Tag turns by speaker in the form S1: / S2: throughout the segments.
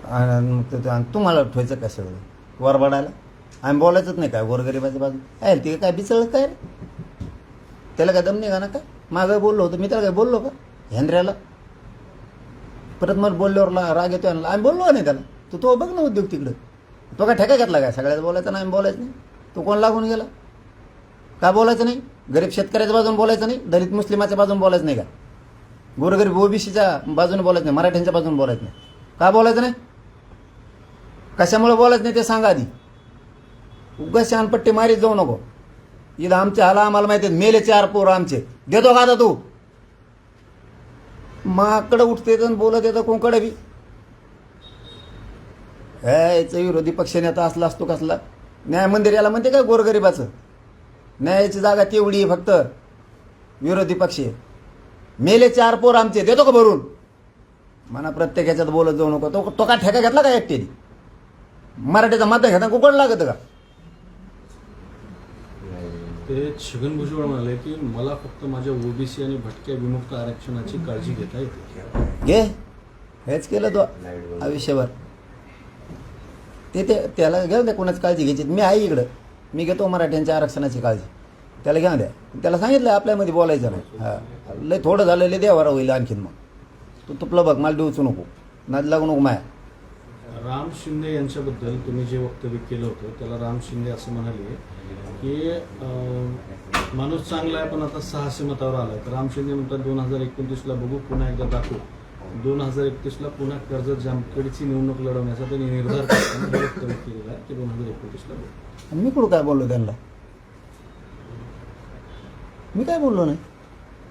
S1: आणि मग आणि तुम्हाला ठेवायचं काय सगळं वरबडायला आम्ही बोलायचंच नाही काय गोरगरिबाच्या बाजू आहे ते काय बिचळ काय रे त्याला काय दम निघा ना काय मागं बोललो होतं मी त्याला काय बोललो का हेंद्र्याला परत मग बोलल्यावर राग येतो आम्ही बोललो नाही त्याला तो बघ ना उद्योग तिकडं तो काय ठेका घेतला काय सगळ्याच बोलायचं नाही बोलायचं नाही तो कोण लागून गेला का बोलायचं नाही गरीब शेतकऱ्याच्या बाजून बोलायचं नाही दलित मुस्लिमाच्या बाजून बोलायचं नाही का गोरगरीब ओबीसीच्या बाजूने बोलायचं नाही मराठ्यांच्या बाजूने बोलायचं नाही का बोलायचं नाही कशामुळे बोलायचं नाही ते सांगा आधी उगाच शानपट्टी मारीत जाऊ नको इथं आमच्या हाला आम्हाला माहिती आहे मेले 4 पोरं आमचे देतो का आता तू माकडं उठते तर बोलत येतं कोणकडे बी याचं विरोधी पक्षनेता असला असतो कसला न्याय मंदिर याला म्हणते का गोरगरिबाचं न्यायाची जागा तेवढी फक्त विरोधी पक्ष मेले 4 पोर आमचे देतो का भरून म्हणा प्रत्येक ह्याच्यात बोलत जाऊ नको तो का ठेका घेतला का एकटेने मराठीचा मत घेता कुकड लागत का
S2: ते छगन भुजबळ म्हणाले की मला फक्त माझ्या ओबीसी आणि भटक्या विमुक्त आरक्षणाची काळजी घेता येते
S1: घे हेच केलं तो आयुष्यभर ते त्याला घेऊ द्या कोणाची काळजी घ्यायची मी आहे इकडं मी घेतो मराठ्यांच्या आरक्षणाची काळजी त्याला घेऊ द्या त्याला सांगितलं आपल्यामध्ये बोलायचं नाही हां लय थोडं झालं लय देवारा होईल आणखीन मग तू तुपलं बघ मला देऊच नको नाद लागू नको माया
S2: राम शिंदे यांच्याबद्दल तुम्ही जे वक्तव्य केलं होतं त्याला राम शिंदे असं म्हणाले की माणूस चांगला आहे पण आता 600 मतावर आलाय तर राम शिंदे म्हणतात 2029ला बघू पुन्हा एकदा दाखवू 2031ला पुन्हा कर्जत जामखेडची निवडणूक लढवण्याचा त्यांनी निर्धार करताना वक्तव्य केलेला आहे की 2029ला बघू
S1: मी कुठं काय बोललो त्यांना मी काय बोललो नाही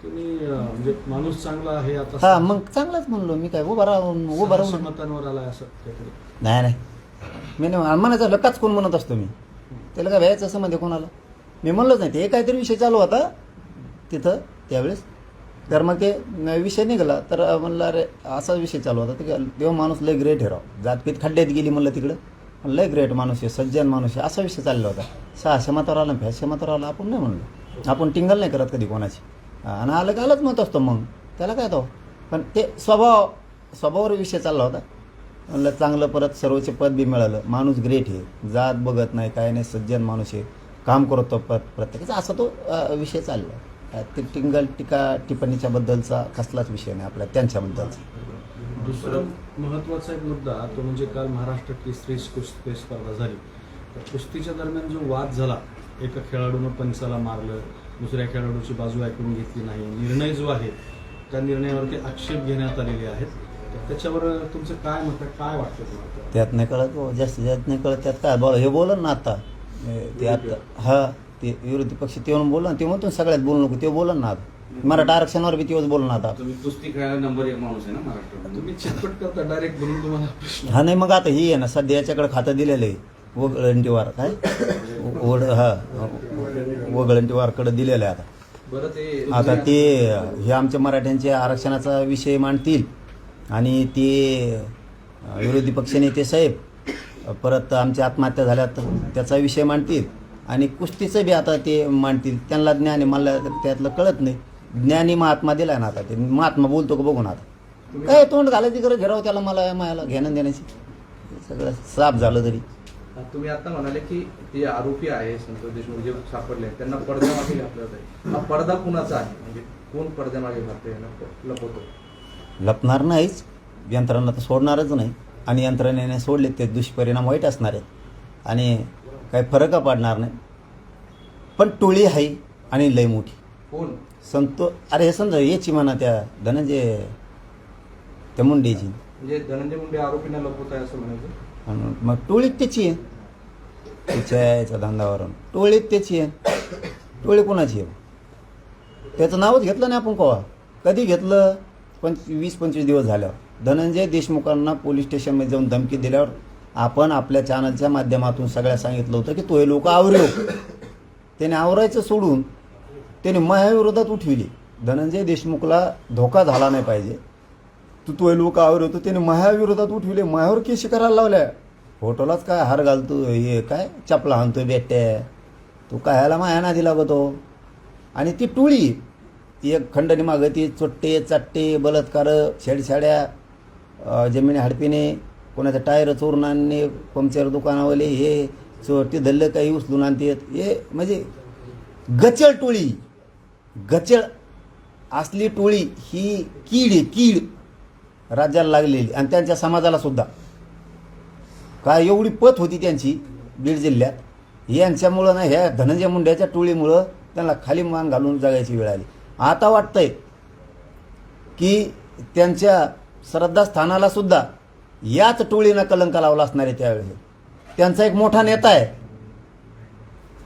S2: तुम्ही म्हणजे माणूस चांगला आहे आता
S1: हा मग चांगलाच म्हणलो मी काय उभा राहून
S2: मतांवर आलाय असं काहीतरी
S1: नाही मी नाही म्हणायचं लकाच कोण म्हणत असतो मी त्याला काय व्हायचं असं मध्ये कोणाला मी म्हणलोच नाही ते काहीतरी विषय चालू होता तिथं त्यावेळेस तर मग ते विषय निघाला तर म्हणलं अरे असा विषय चालू होता तर तेव्हा माणूस लय ग्रेट आहे राव जातपीत खड्ड्यात गेली म्हणलं तिकडं लय ग्रेट माणूस आहे सज्जन माणूस आहे असा विषय चालला होता 600 मतावर आला 500 मतावर आला आपण नाही म्हणलो आपण टिंगल नाही करत कधी कोणाची आणि आलं का आलंच मत असतो मग त्याला काय तो पण ते स्वभावावर विषय चालला होता म्हणलं चांगलं परत सर्वोच्च पद बी मिळालं माणूस ग्रेट आहे जात बघत नाही काय नाही सज्जन माणूस आहे काम करतो प्रत्येकाचा असा तो विषय चालला ते टिंगल टीका टिप्पणीच्या बद्दलचा कसलाच विषय नाही आपल्या त्यांच्याबद्दलचा
S2: दुसरं महत्त्वाचा एक मुद्दा तो म्हणजे काल महाराष्ट्र केसरी कुस्ती स्पर्धा झाली तर कुस्तीच्या दरम्यान जो वाद झाला एका खेळाडूनं पंचाला मारलं दुसऱ्या खेळाडूची बाजू ऐकून घेतली नाही निर्णय जो आहे त्या निर्णयावरती आक्षेप घेण्यात आलेले आहेत तर त्याच्यावर तुमचं काय मत काय वाटतं तुम्हाला
S1: त्यात नाही कळत जास्तीत जास्त नाही कळत त्यात काय बोला हे बोला ना आता ते आता हा ते विरोधी पक्ष ते म्हणून बोला ना ते म्हणतो सगळ्यात बोलू नको ते बोला ना आता मराठा आरक्षणावर बी तेव्हाच बोलू ना आता
S3: तुम्ही कुस्ती खेळायला नंबर 1 माणूस आहे ना महाराष्ट्रात
S2: तुम्ही चितपट करता डायरेक्ट बोलून तुम्हाला प्रश्न
S1: हा नाही मग आता ही आहे ना सध्या याच्याकडे खातं दिलेलं आहे वगळंटीवार काय वगळंटीवारकडे दिलेलं आहे आता
S3: बरं ते
S1: आता ते हे आमच्या मराठ्यांच्या आरक्षणाचा विषय मांडतील आणि ते विरोधी पक्षनेते साहेब परत आमच्या आत्महत्या झाल्या त्याचा विषय मांडतील आणि कुस्तीचं बी आता ते मांडतील त्यांना ज्ञानी मला त्यातलं कळत नाही ज्ञानी महात्मा दिलाय ना आता ते महात्मा बोलतो का बघून आता काय तोंड घालायची गरज घेरावं त्याला मला घेणं देण्याची सगळं साफ झालं तरी
S3: तुम्ही आता म्हणाले की ते आरोपी आहे संतोष देशमुख जे सापडले त्यांना पडद्यामागे घातलं जाईल हा पडदा कुणाचा आहे म्हणजे कोण पडद्यामागे घातलं लपवतो
S1: लपणार नाहीच यंत्रणा तर सोडणारच नाही आणि यंत्रणेने सोडले ते दुष्परिणाम वाईट असणार आहेत आणि काही फरक पडणार नाही पण टोळी आहे आणि लय मोठी
S3: कोण
S1: अरे हे समजा याची म्हणा त्या धनंजय त्या मुंडेची
S3: म्हणजे धनंजय मुंडे आरोपींना लपवत आहे असं म्हणायचं
S1: मग टोळीत त्याची आहे त्याच्या याच्या धंद्यावरून टोळीत त्याची आहे टोळी कोणाची आहे त्याचं नावच घेतलं नाही आपण कवा कधी घेतलं 20-25 दिवस झाल्यावर धनंजय देशमुखांना पोलीस स्टेशनमध्ये जाऊन धमकी दिल्यावर आपण आपल्या चॅनलच्या माध्यमातून सगळ्या सांगितलं होतं की तो हे लोक आवरो त्याने आवरायचं सोडून त्याने माझ्याविरोधात उठविली धनंजय देशमुखला धोका झाला नाही पाहिजे तो हे लोक आवर होतो त्याने माझ्याविरोधात उठविले माझ्यावर केशी करायला लावल्या फोटोलाच काय हार घालतो हे काय चपला आणतो बेट्या तू कायला माया नादी लागतो आणि ती टोळी एक खंडणी मागं ती चोट्टे चाट्टे बलात्कार छेडछाड्या जमिनी हडपिणे कोणाचं टायर चोरून आणणे, पंक्चर दुकानावाले हे ते धल्लं काही उचलून आणतात, हे म्हणजे गचळ टोळी, गचळ असली टोळी ही कीड राज्याला लागलेली आणि त्यांच्या समाजाला सुद्धा. काय एवढी पत होती त्यांची बीड जिल्ह्यात, यांच्यामुळं ना ह्या धनंजय मुंड्याच्या टोळीमुळं त्यांना खाली मान घालून जगायची वेळ आली. आता वाटतंय की त्यांच्या श्रद्धास्थानाला सुद्धा याच टोळीनं कलंक लावला असणार आहे त्यावेळेस. त्यांचा एक मोठा नेता आहे,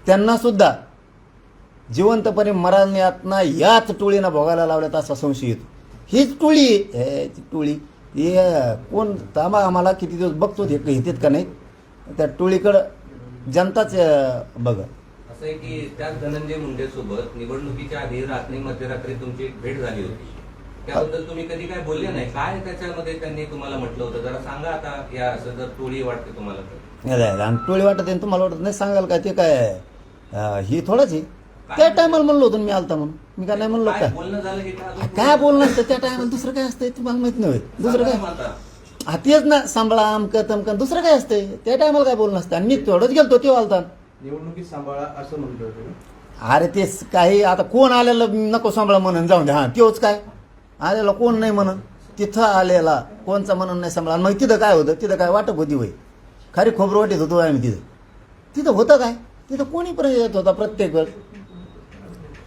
S1: त्यांना सुद्धा जिवंतपणे मरण्यातना याच टोळीनं भोगायला लावल्यात असा संशय येतो. हीच टोळी आहे, टोळी हे कोण आम्हाला किती दिवस बघतो ते येतात का नाही, त्या टोळीकडं जनताच बघ.
S4: असं आहे की त्याच धनंजय मुंडे सोबत निवडणुकीच्या आधी रात्री मध्यरात्री तुमची एक भेट झाली होती, त्याबद्दल तुम्ही कधी काय बोलले नाही, काय त्याच्यामध्ये त्यांनी तुम्हाला म्हटलं होतं जरा सांगा. आता या असं जर टोळी वाटते तुम्हाला तर
S1: आणि टोळी वाटत आहे तुम्हाला वाटत नाही, सांगाल काय ते काय ही थोडंच आहे. त्या टायमाला म्हणलो होतो मी आलता म्हणून, मी काय नाही म्हणलो
S4: काय
S1: काय
S4: बोलणं झालं की
S1: काय बोलणं असतं त्या टायमाला, दुसरं काय असतंय तुम्हाला माहित नाही. दुसरं काय हा तेच ना, सांभाळा अमकं तमकं, दुसरं काय असतंय त्या टायमाला काय बोलणं असतं. आणि मी तेवढंच गेलतो ते आलता.
S3: निवडणुकीत सांभाळा असं म्हणतो तुम्ही.
S1: अरे तेच काही आता कोण आलेलं नको सांभाळा म्हणून जाऊन द्या, हां तेच काय आलेला कोण नाही म्हणून, तिथं आलेला कोणचा म्हणून नाही सांभाळा. मग तिथं काय होतं, तिथं काय वाटप होती वय, खारी खोबरं वाटत होतो आम्ही तिथं होतं काय, तिथं कोणी पर्यंत येत होता प्रत्येक वेळ.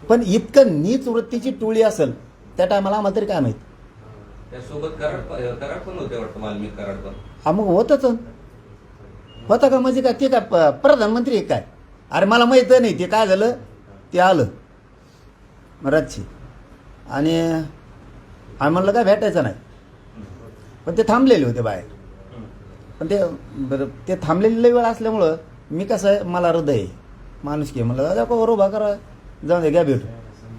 S1: पण इतकं नीच वृत्तीची टोळी असेल त्या टायमाला आम्हाला तरी काय माहित.
S4: त्यासोबत कराड पण होते वाटतं, वाल्मिक कराड पण.
S1: हा मग होतच होतं का, म्हणजे काय ते काय प्रधानमंत्री आहे काय. अरे मला माहित नाही ते काय झालं, ते आलं रातची आणि आम्ही म्हणलं काय भेटायचं नाही, पण ते थांबलेले होते बाहेर. पण ते बरं ते थांबलेली वेळ असल्यामुळं मी कसं आहे, मला हृदय आहे, माणुसकी आहे, म्हणलं दादा बरोबर उभा करा, जाऊ दे घ्या भेटू.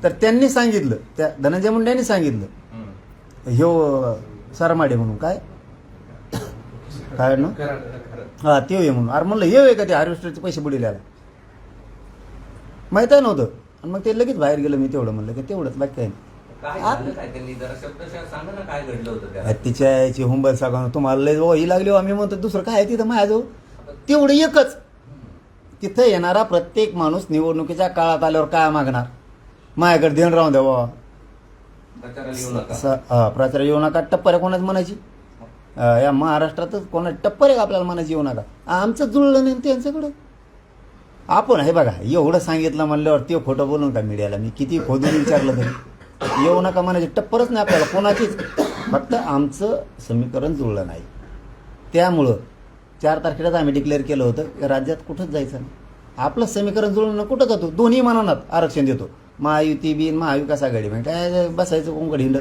S1: तर त्यांनी सांगितलं, त्या धनंजय मुंडेंनी सांगितलं ह्यो सरमाडे म्हणून काय ना हा ते ये म्हणून. अरे म्हणलं हे आहे का ते हार्वेस्टरचे पैसे बुडील्याला, माहीत आहे नव्हतं. आणि मग ते लगेच बाहेर गेलं. मी तेवढं म्हणलं की तेवढंच, बाकी काय नाही.
S4: काय झालं काय त्यांनी जरा शब्दशः सांगा ना, काय घडलं होतं त्या
S1: तिच्या याची हुंबल सांगा तुम्हाला लय ही लागली. आम्ही म्हणतो दुसरं काय तिथं माझ्याजवळ तेवढं एकच. तिथं येणारा प्रत्येक माणूस निवडणुकीच्या काळात आल्यावर काय मागणार, माझ्याकडे देण राहून द्या बाबा,
S4: प्रचाराला येऊ नका.
S1: प्रचार येऊ नका, टप्पर आहे कोणाच म्हणायची, या महाराष्ट्रातच कोणा टप्पर आहे आपल्याला म्हणायची येऊ नका. आमचं जुळलं नाही त्यांच्याकडं. आपण हे बघा एवढं सांगितलं म्हणल्यावर ते खोटं बोलून का मीडियाला, मी किती खोदून विचारलं तरी येऊ नका म्हणायची टप्परच नाही आपल्याला कोणाचीच. फक्त आमचं समीकरण जुळलं नाही, त्यामुळं 4 तारखेलाच आम्ही डिक्लेअर केलं होतं की राज्यात कुठंच जायचं नाही. आपलं समीकरण जुळून कुठं जातो, दोन्ही मानात आरक्षण देतो, महायुती बिन महाविकास आघाडी, म्हणजे काय बसायचं कोंकड हिंडत.